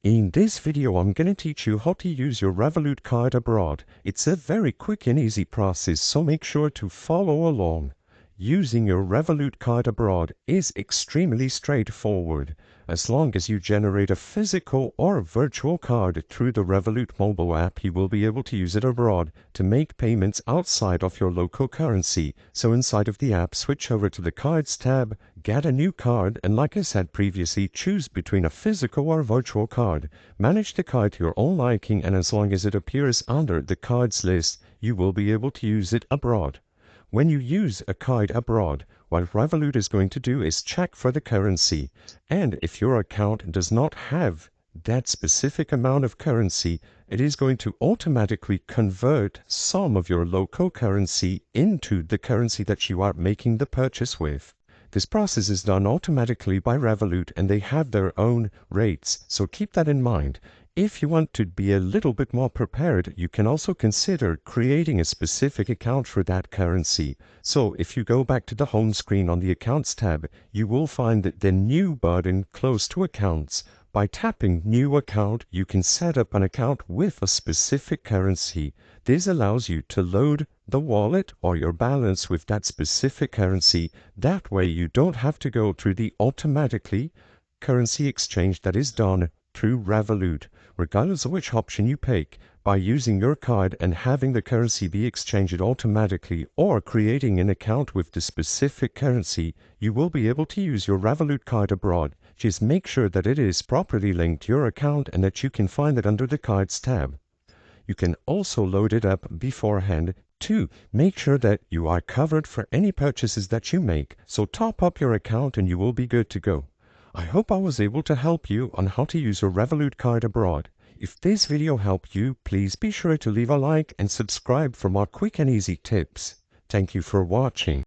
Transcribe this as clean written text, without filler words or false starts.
In this video, I'm going to teach you how to use your Revolut card abroad. It's a very quick and easy process, so make sure to follow along. Using your Revolut card abroad is extremely straightforward. As long as you generate a physical or virtual card through the Revolut mobile app, you will be able to use it abroad to make payments outside of your local currency. So inside of the app, switch over to the Cards tab, get a new card, and like I said previously, choose between a physical or virtual card. Manage the card to your own liking, and as long as it appears under the cards list, you will be able to use it abroad. When you use a card abroad, what Revolut is going to do is check for the currency, and if your account does not have that specific amount of currency, it is going to automatically convert some of your local currency into the currency that you are making the purchase with. This process is done automatically by Revolut, and they have their own rates, so keep that in mind. If you want to be a little bit more prepared, you can also consider creating a specific account for that currency. So if you go back to the home screen on the Accounts tab, you will find the New button close to Accounts. By tapping New Account, you can set up an account with a specific currency. This allows you to load the wallet or your balance with that specific currency. That way you don't have to go through the automatically currency exchange that is done through Revolut. Regardless of which option you pick, by using your card and having the currency be exchanged automatically or creating an account with the specific currency, you will be able to use your Revolut card abroad. Just make sure that it is properly linked to your account and that you can find it under the Cards tab. You can also load it up beforehand to make sure that you are covered for any purchases that you make. So top up your account and you will be good to go. I hope I was able to help you on how to use your Revolut card abroad. If this video helped you, please be sure to leave a like and subscribe for more quick and easy tips. Thank you for watching.